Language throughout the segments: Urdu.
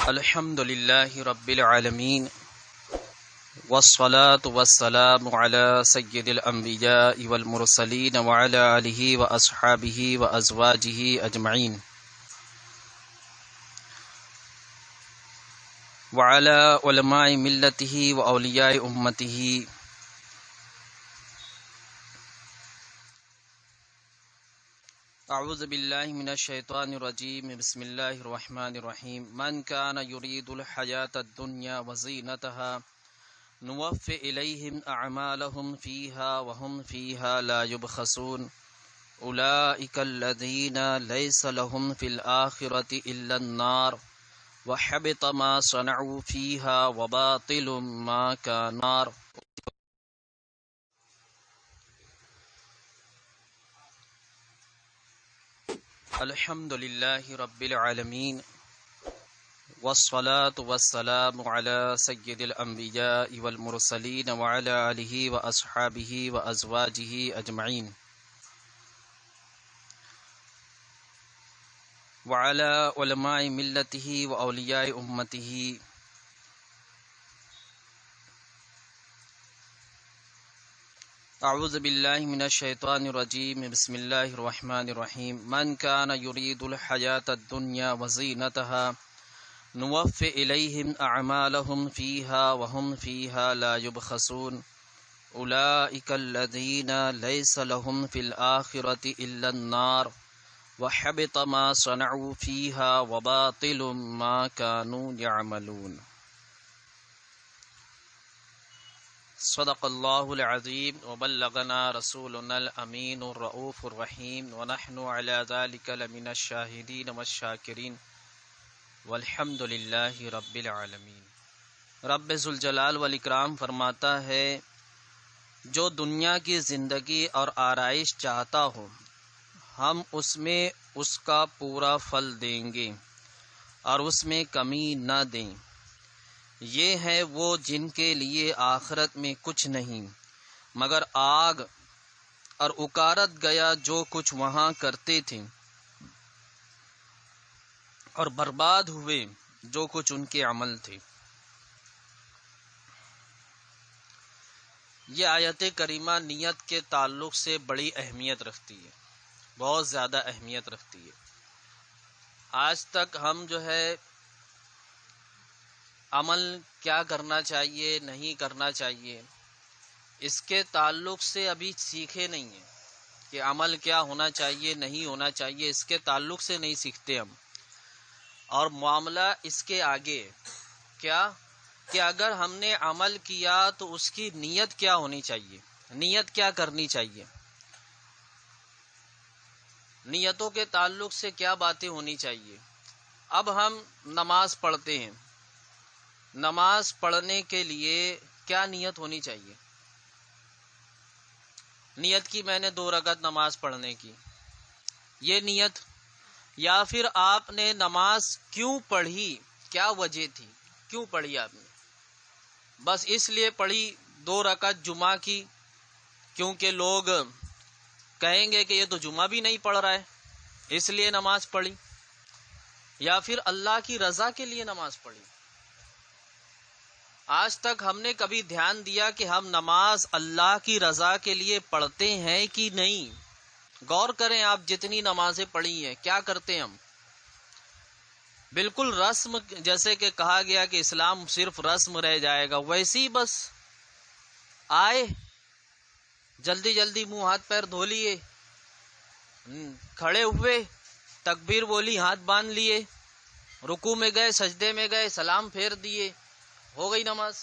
الحمد لله رب العالمين والصلاة والسلام على سيد الأنبياء والمرسلين وعلى آله وأصحابه وأزواجه أجمعين وعلى علماء ملته وأولياء أمته. اعوذ باللہ من الشیطان الرجیم. بسم اللہ الرحمن الرحیم. من کان یرید الحیاۃ الدنیا وزینتها نوفی الیہم اعمالهم فیہا وهم فیہا لا یبخسون اولئک الذین لیس لهم فی الآخرۃ الا النار وحبط ما صنعوا فیہا وباطل ما کانوا. الحمد لله رب العالمين والصلاة والسلام على سيد الأنبياء والمرسلين وعلى آله وأصحابه وأزواجه أجمعين وعلى علماء ملته وأولياء أمته. اعوذ باللہ من الشیطان الرجیم. بسم اللہ الرحمن الرحیم. من کان یرید الحیاۃ الدنیا وزینتها نوفی الیہم اعمالهم فیہا وهم فیہا لا یبخسون اولئک الذین لیس لهم فی الآخرۃ الا النار وحبط ما صنعوا فیہا وباطل ما کانوا یعملون. صدق اللہ العظیم وبلغنا رسولنا الامین الرؤوف الرحیم ونحن علی ذلک لمن الشاہدین والشاکرین والحمد للہ رب العالمین. رب ذوالجلال والاکرام فرماتا ہے، جو دنیا کی زندگی اور آرائش چاہتا ہو ہم اس میں اس کا پورا پھل دیں گے اور اس میں کمی نہ دیں. یہ ہیں وہ جن کے لیے آخرت میں کچھ نہیں مگر آگ، اور اکارت گیا جو کچھ وہاں کرتے تھے، اور برباد ہوئے جو کچھ ان کے عمل تھے. یہ آیت کریمہ نیت کے تعلق سے بڑی اہمیت رکھتی ہے، بہت زیادہ اہمیت رکھتی ہے. آج تک ہم جو ہے عمل کیا کرنا چاہیے نہیں کرنا چاہیے اس کے تعلق سے ابھی سیکھے نہیں ہیں کہ عمل کیا ہونا چاہیے نہیں ہونا چاہیے، اس کے تعلق سے نہیں سیکھتے ہم. اور معاملہ اس کے آگے کیا کہ اگر ہم نے عمل کیا تو اس کی نیت کیا ہونی چاہیے، نیت کیا کرنی چاہیے، نیتوں کے تعلق سے کیا باتیں ہونی چاہیے. اب ہم نماز پڑھتے ہیں، نماز پڑھنے کے لیے کیا نیت ہونی چاہیے؟ نیت کی میں نے 2 رکعت نماز پڑھنے کی، یہ نیت. یا پھر آپ نے نماز کیوں پڑھی، کیا وجہ تھی، کیوں پڑھی آپ نے؟ بس اس لیے پڑھی 2 رکعت جمعہ کی کیونکہ لوگ کہیں گے کہ یہ تو جمعہ بھی نہیں پڑھ رہا ہے اس لیے نماز پڑھی، یا پھر اللہ کی رضا کے لیے نماز پڑھی. آج تک ہم نے کبھی دھیان دیا کہ ہم نماز اللہ کی رضا کے لیے پڑھتے ہیں کہ نہیں؟ غور کریں، آپ جتنی نمازیں پڑھی ہیں کیا کرتے ہیں ہم؟ بالکل رسم، جیسے کہ کہا گیا کہ اسلام صرف رسم رہ جائے گا، ویسے ہی بس آئے جلدی جلدی منہ ہاتھ پیر دھو لیے، کھڑے ہوئے تکبیر بولی، ہاتھ باندھ لیے، رکوع میں گئے، سجدے میں گئے، سلام پھیر دیے، ہو گئی نماز.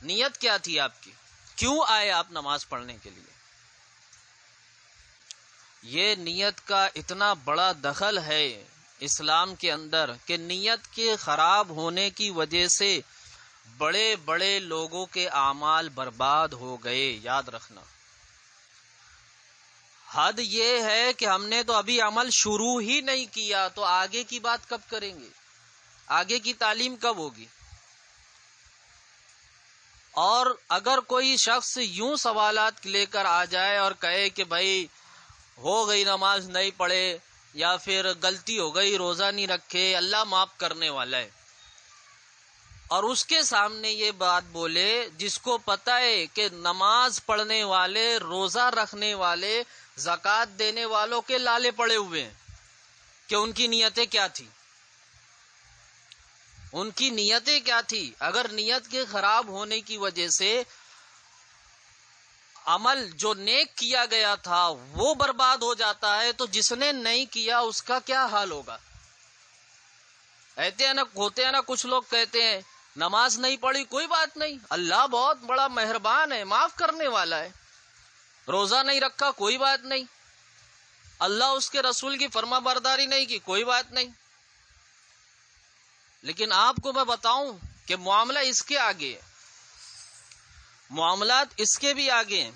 نیت کیا تھی آپ کی؟ کیوں آئے آپ نماز پڑھنے کے لیے؟ یہ نیت کا اتنا بڑا دخل ہے اسلام کے اندر کہ نیت کے خراب ہونے کی وجہ سے بڑے بڑے لوگوں کے اعمال برباد ہو گئے. یاد رکھنا، حد یہ ہے کہ ہم نے تو ابھی عمل شروع ہی نہیں کیا تو آگے کی بات کب کریں گے، آگے کی تعلیم کب ہوگی؟ اور اگر کوئی شخص یوں سوالات لے کر آ جائے اور کہے کہ بھائی ہو گئی نماز نہیں پڑھے یا پھر غلطی ہو گئی روزہ نہیں رکھے، اللہ معاف کرنے والا ہے، اور اس کے سامنے یہ بات بولے جس کو پتہ ہے کہ نماز پڑھنے والے، روزہ رکھنے والے، زکوٰۃ دینے والوں کے لالے پڑے ہوئے ہیں، کہ ان کی نیتیں کیا تھی، ان کی نیتیں کیا تھی۔ اگر نیت کے خراب ہونے کی وجہ سے عمل جو نیک کیا گیا تھا وہ برباد ہو جاتا ہے، تو جس نے نہیں کیا اس کا کیا حال ہوگا۔ ہوتے ہیں نا کچھ لوگ کہتے ہیں نماز نہیں پڑھی کوئی بات نہیں، اللہ بہت بڑا مہربان ہے، معاف کرنے والا ہے، روزہ نہیں رکھا کوئی بات نہیں، اللہ اس کے رسول کی فرما برداری نہیں کی کوئی بات نہیں۔ لیکن آپ کو میں بتاؤں کہ معاملہ اس کے آگے ہے، معاملات اس کے بھی آگے ہیں۔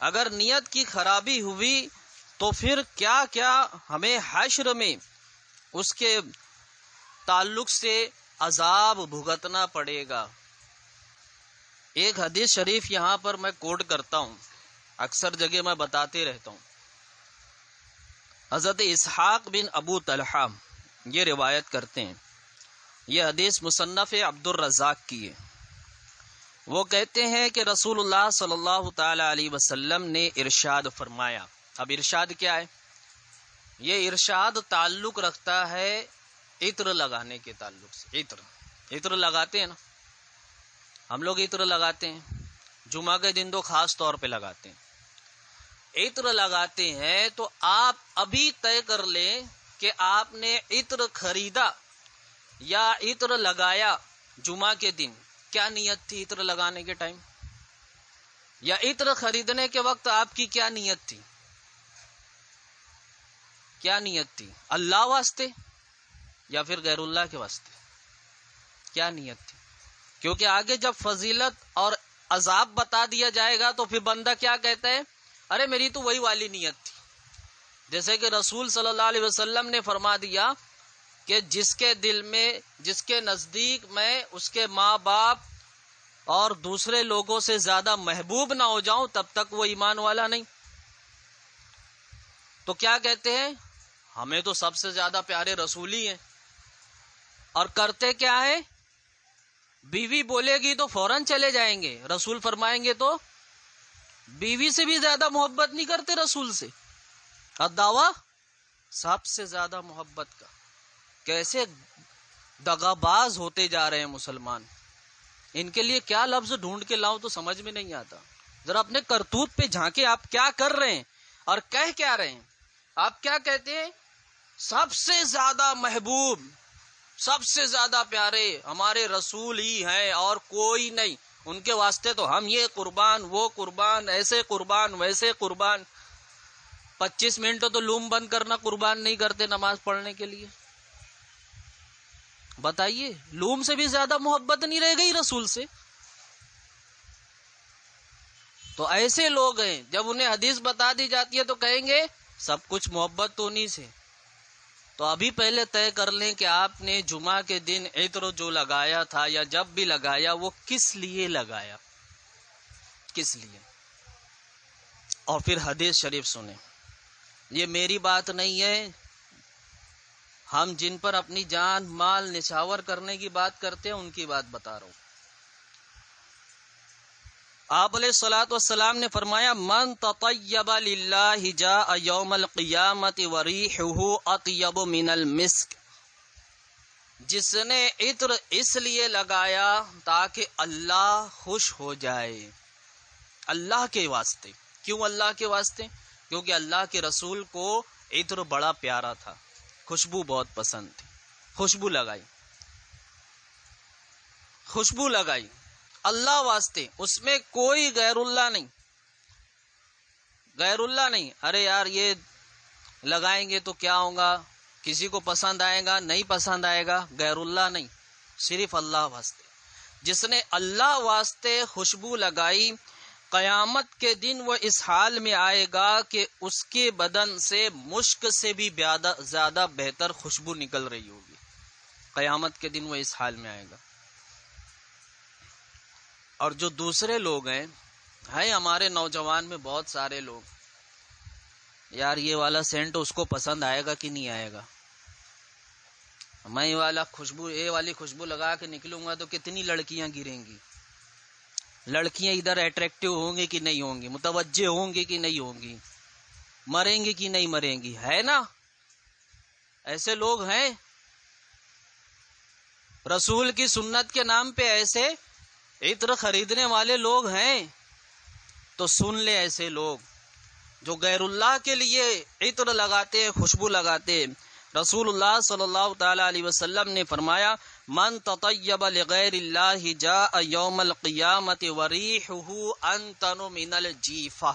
اگر نیت کی خرابی ہوئی تو پھر کیا کیا ہمیں حشر میں اس کے تعلق سے عذاب بھگتنا پڑے گا۔ ایک حدیث شریف یہاں پر میں کوٹ کرتا ہوں، اکثر جگہ میں بتاتے رہتا ہوں۔ حضرت اسحاق بن ابو طلحہ یہ روایت کرتے ہیں، یہ حدیث مصنف عبد الرزاق کی ہے۔ وہ کہتے ہیں کہ رسول اللہ صلی اللہ تعالی علیہ وسلم نے ارشاد فرمایا۔ اب ارشاد کیا ہے؟ یہ ارشاد تعلق رکھتا ہے عطر لگانے کے تعلق سے۔ عطر لگاتے ہیں نا ہم لوگ، عطر لگاتے ہیں، جمعہ کے دن تو خاص طور پہ لگاتے ہیں۔ عطر لگاتے ہیں تو آپ ابھی طے کر لیں کہ آپ نے عطر خریدا یا عطر لگایا جمعہ کے دن، کیا نیت تھی عطر لگانے کے ٹائم، یا عطر خریدنے کے وقت آپ کی کیا نیت تھی؟ کیا نیت تھی؟ اللہ واسطے یا پھر غیر اللہ کے واسطے؟ کیا نیت تھی؟ کیونکہ آگے جب فضیلت اور عذاب بتا دیا جائے گا تو پھر بندہ کیا کہتا ہے، ارے میری تو وہی والی نیت تھی۔ جیسے کہ رسول صلی اللہ علیہ وسلم نے فرما دیا کہ جس کے دل میں، جس کے نزدیک میں اس کے ماں باپ اور دوسرے لوگوں سے زیادہ محبوب نہ ہو جاؤں تب تک وہ ایمان والا نہیں۔ تو کیا کہتے ہیں، ہمیں تو سب سے زیادہ پیارے رسول ہی ہیں، اور کرتے کیا ہے، بیوی بولے گی تو فوراً چلے جائیں گے، رسول فرمائیں گے تو بیوی سے بھی زیادہ محبت نہیں کرتے رسول سے، اور دعویٰ سب سے زیادہ محبت کا۔ کیسے دغاباز ہوتے جا رہے ہیں مسلمان، ان کے لیے کیا لفظ ڈھونڈ کے لاؤں تو سمجھ میں نہیں آتا۔ ذرا اپنے کرتوت پہ جھانکے، آپ کیا کر رہے ہیں اور کہہ کیا رہے ہیں۔ آپ کیا کہتے ہیں، سب سے زیادہ محبوب، سب سے زیادہ پیارے ہمارے رسول ہی ہیں اور کوئی نہیں، ان کے واسطے تو ہم یہ قربان وہ قربان، ایسے قربان ویسے قربان۔ 25 منٹ تو لوم بند کرنا قربان نہیں کرتے نماز پڑھنے کے لیے۔ بتائیے، لوم سے بھی زیادہ محبت نہیں رہ گئی رسول سے۔ تو ایسے لوگ ہیں جب انہیں حدیث بتا دی جاتی ہے تو کہیں گے سب کچھ محبت تو انہی سے۔ تو ابھی پہلے طے کر لیں کہ آپ نے جمعہ کے دن عطر جو لگایا تھا یا جب بھی لگایا وہ کس لیے لگایا، کس لیے۔ اور پھر حدیث شریف سنیں، یہ میری بات نہیں ہے، ہم جن پر اپنی جان مال نچھاور کرنے کی بات کرتے ہیں ان کی بات بتا رہا ہوں۔ آپ علیہ الصلوۃ والسلام نے فرمایا، من تطیب للہ جاء یوم القیامت وریحہ اطیب من المسک۔ جس نے عطر اس لیے لگایا تاکہ اللہ خوش ہو جائے، اللہ کے واسطے۔ کیوں اللہ کے واسطے؟ کیونکہ اللہ کے رسول کو عطر بڑا پیارا تھا، خوشبو بہت پسند تھی، خوشبو لگائی، خوشبو لگائی اللہ واسطے، اس میں کوئی غیر اللہ نہیں، غیر اللہ نہیں۔ ارے یار یہ لگائیں گے تو کیا ہوگا، کسی کو پسند آئے گا نہیں پسند آئے گا، غیر اللہ نہیں، صرف اللہ واسطے۔ جس نے اللہ واسطے خوشبو لگائی، قیامت کے دن وہ اس حال میں آئے گا کہ اس کے بدن سے مشک سے بھی زیادہ بہتر خوشبو نکل رہی ہوگی۔ قیامت کے دن وہ اس حال میں آئے گا۔ اور جو دوسرے لوگ ہیں ہمارے نوجوان میں بہت سارے لوگ یار یہ والا سینٹ اس کو پسند آئے گا کہ نہیں آئے گا، میں یہ والی خوشبو لگا کے نکلوں گا تو کتنی لڑکیاں گریں گی، لڑکیاں ادھر اٹریکٹیو ہوں گی کہ نہیں ہوں گی، متوجہ ہوں گی کہ نہیں ہوں گی، مریں گی کہ نہیں مریں گی، ہے نا؟ ایسے لوگ ہیں رسول کی سنت کے نام پہ، ایسے عطر خریدنے والے لوگ ہیں، تو سن لے ایسے لوگ جو غیر اللہ کے لیے عطر لگاتے ہیں، خوشبو لگاتے ہیں۔ رسول اللہ صلی اللہ تعالی علیہ وسلم نے فرمایا من تطیب لغیر اللہ جاء یوم القیامت وریحہ انتن من الجیفہ،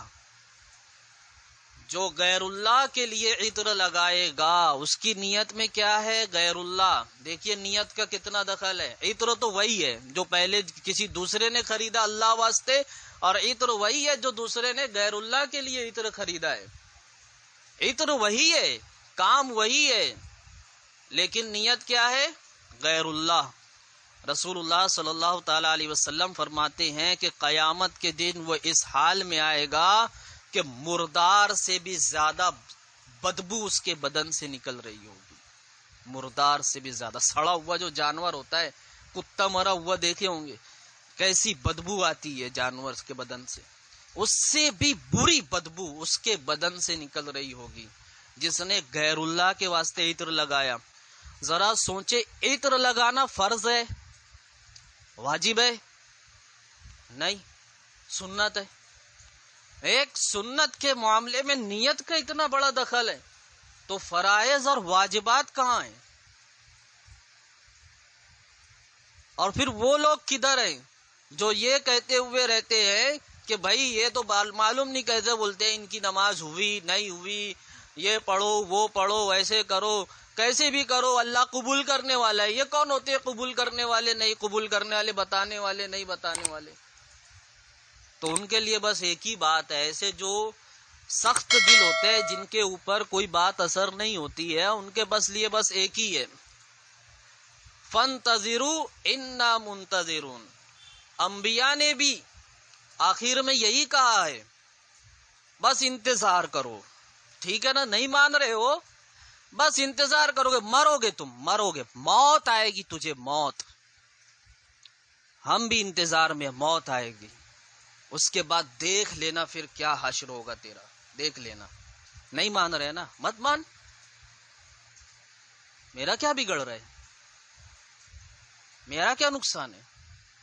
جو غیر اللہ کے لیے عطر لگائے گا اس کی نیت میں کیا ہے؟ غیر اللہ۔ دیکھیے نیت کا کتنا دخل ہے۔ عطر تو وہی ہے جو پہلے کسی دوسرے نے خریدا اللہ واسطے، اور عطر وہی ہے جو دوسرے نے غیر اللہ کے لیے عطر خریدا ہے۔ عطر وہی ہے، کام وہی ہے، لیکن نیت کیا ہے؟ غیر اللہ۔ رسول اللہ صلی اللہ تعالی علیہ وسلم فرماتے ہیں کہ قیامت کے دن وہ اس حال میں آئے گا کہ مردار سے بھی زیادہ بدبو اس کے بدن سے نکل رہی ہوگی، مردار سے بھی زیادہ۔ سڑا ہوا جو جانور ہوتا ہے، کتا مرا ہوا دیکھے ہوں گے، کیسی بدبو آتی ہے جانور کے بدن سے، اس سے بھی بری بدبو اس کے بدن سے نکل رہی ہوگی جس نے غیر اللہ کے واسطے عطر لگایا۔ ذرا سوچے، عطر لگانا فرض ہے، واجب ہے؟ نہیں، سنت ہے۔ ایک سنت کے معاملے میں نیت کا اتنا بڑا دخل ہے تو فرائض اور واجبات کہاں ہیں؟ اور پھر وہ لوگ کدھر ہیں جو یہ کہتے ہوئے رہتے ہیں کہ بھائی یہ تو معلوم نہیں کیسے بولتے ہیں، ان کی نماز ہوئی نہیں ہوئی، یہ پڑھو وہ پڑھو ایسے کرو، کیسے بھی کرو اللہ قبول کرنے والا ہے۔ یہ کون ہوتے ہیں قبول کرنے والے؟ نہیں قبول کرنے والے، بتانے والے نہیں بتانے والے۔ تو ان کے لیے بس ایک ہی بات ہے، ایسے جو سخت دل ہوتے ہیں جن کے اوپر کوئی بات اثر نہیں ہوتی ہے، ان کے لیے بس ایک ہی ہے، فانتظروا انا منتظرون۔ انبیاء نے بھی آخر میں یہی کہا ہے، بس انتظار کرو، ٹھیک ہے نا؟ نہیں مان رہے ہو، بس انتظار کرو گے، مرو گے، تم مرو گے، موت آئے گی تجھے، موت۔ ہم بھی انتظار میں، موت آئے گی، اس کے بعد دیکھ لینا پھر کیا حشر ہوگا تیرا، دیکھ لینا۔ نہیں مان رہے نا، مت مان، میرا کیا بگڑ رہا ہے، میرا کیا نقصان ہے؟